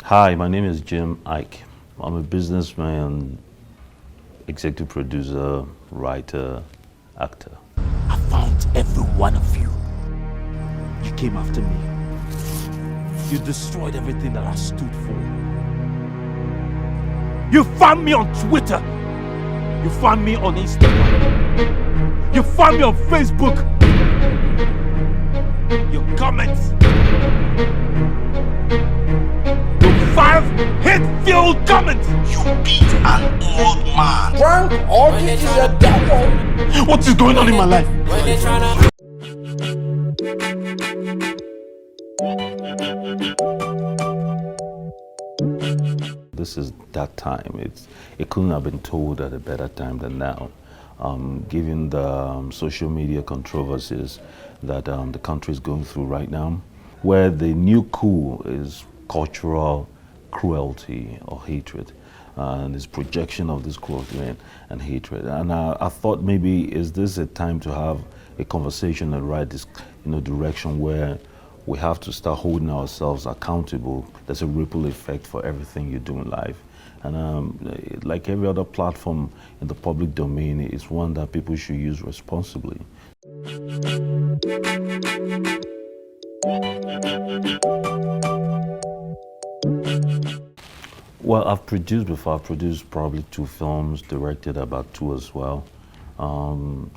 Hi, my name is Jim Iyke. I'm a businessman, executive producer, writer, actor. I found every one of you. You came after me. You destroyed everything that I stood for. You found me on Twitter. You found me on Instagram. You found me on Facebook. Your comments. Your 5 hate-filled comments. You beat an old man. Frank, all this is a devil. What is going on in my life? This is that time. It couldn't have been told at a better time than now. Given the social media controversies that the country is going through right now, where the new cool is cultural cruelty or hatred, and this projection of this cruelty and hatred. And I thought maybe is this a time to have a conversation and right this direction where we have to start holding ourselves accountable. There's a ripple effect for everything you do in life. And like every other platform in the public domain, it's one that people should use responsibly. Well, I've produced before. I've produced probably 2 films, directed about 2 as well.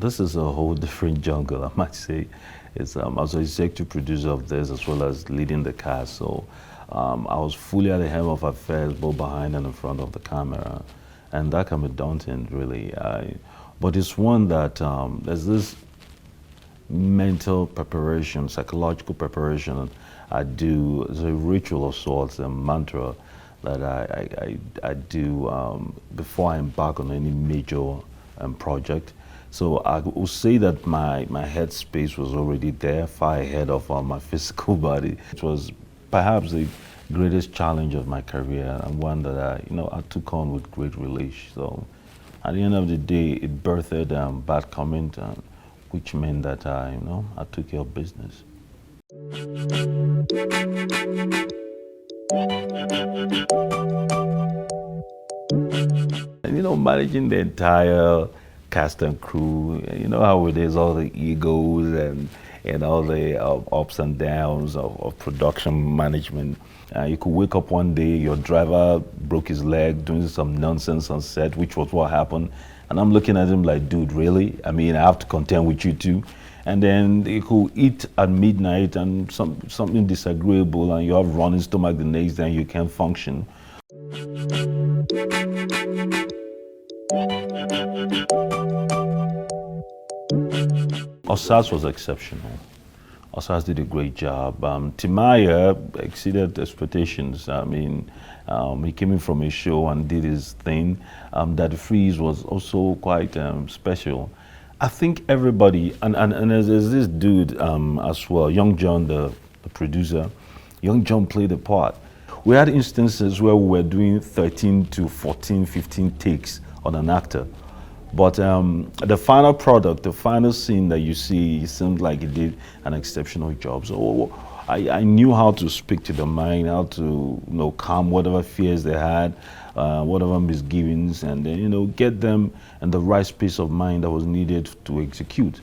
This is a whole different jungle, I might say. It's I was an executive producer of this as well as leading the cast. So I was fully at the helm of affairs, both behind and in front of the camera, and that can be daunting, really. But it's one that there's this mental preparation, psychological preparation I do. It's a ritual of sorts, a mantra that I do before I embark on any major project. So I will say that my headspace was already there, far ahead of my physical body. It was perhaps the greatest challenge of my career, and one that I took on with great relish. So at the end of the day, it birthed BadComment, which meant that I took care of business. And, managing the entire cast and crew, you know how it is, all the egos and all the ups and downs of production management. You could wake up one day, your driver broke his leg doing some nonsense on set, which was what happened. And I'm looking at him like, dude, really? I mean, I have to contend with you too. And then you could eat at midnight and something disagreeable, and you have running stomach the next day and you can't function. Osas was exceptional. Osas did a great job. Timaya exceeded expectations. I mean, he came in from a show and did his thing. Daddy Freeze was also quite special. I think everybody, and there's this dude as well, Young John, the producer. Young John played a part. We had instances where we were doing 13 to 14, 15 takes on an actor. But the final product, the final scene that you see, it seemed like he did an exceptional job. So I knew how to speak to the mind, how to calm whatever fears they had, whatever misgivings, and then get them in the right space of mind that was needed to execute.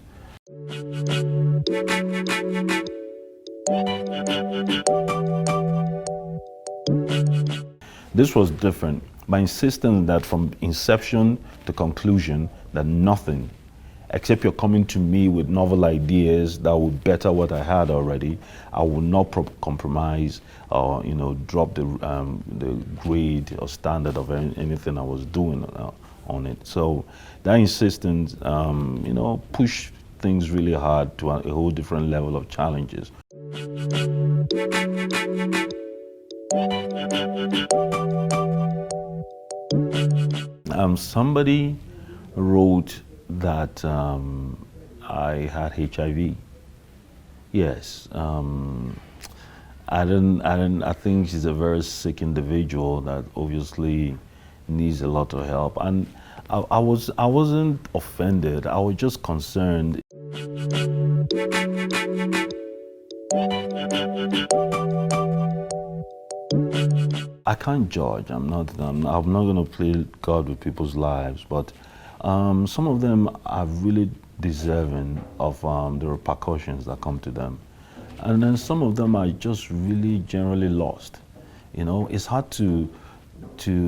This was different. My insistence that from inception to conclusion, that nothing, except you're coming to me with novel ideas that would better what I had already, I will not compromise or drop the grade or standard of anything I was doing on it. So that insistence, pushed things really hard to a whole different level of challenges. Somebody wrote that I had HIV. Yes. I think she's a very sick individual that obviously needs a lot of help. And I wasn't offended. I was just concerned. I can't judge. I'm not going to play God with people's lives, but some of them are really deserving of the repercussions that come to them. And then some of them are just really generally lost. You know, it's hard to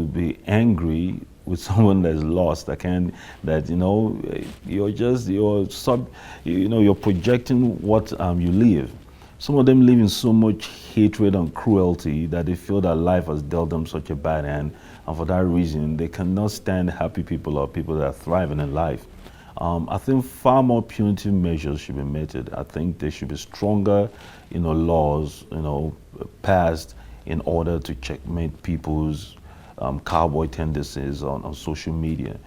be angry with someone that's lost. You're projecting what you live. Some of them live in so much hatred and cruelty that they feel that life has dealt them such a bad hand, and for that reason, they cannot stand happy people or people that are thriving in life. I think far more punitive measures should be meted. I think there should be stronger, laws, passed in order to checkmate people's cowboy tendencies on social media.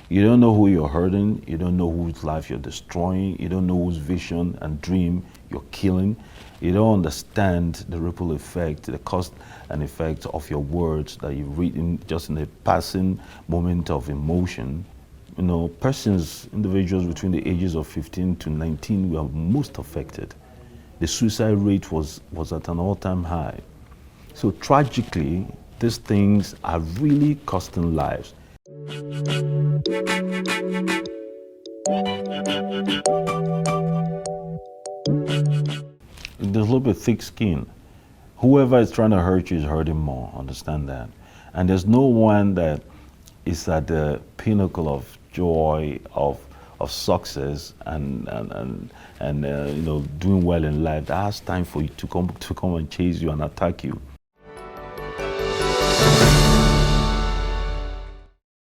You don't know who you're hurting, you don't know whose life you're destroying, you don't know whose vision and dream you're killing. You don't understand the ripple effect, the cause and effect of your words that you've written just in a passing moment of emotion. Individuals between the ages of 15 to 19 were most affected. The suicide rate was at an all-time high. So tragically, these things are really costing lives. There's a little bit thick skin. Whoever is trying to hurt you is hurting more, understand that. And there's no one that is at the pinnacle of joy, of success and doing well in life that has time for you to come and chase you and attack you.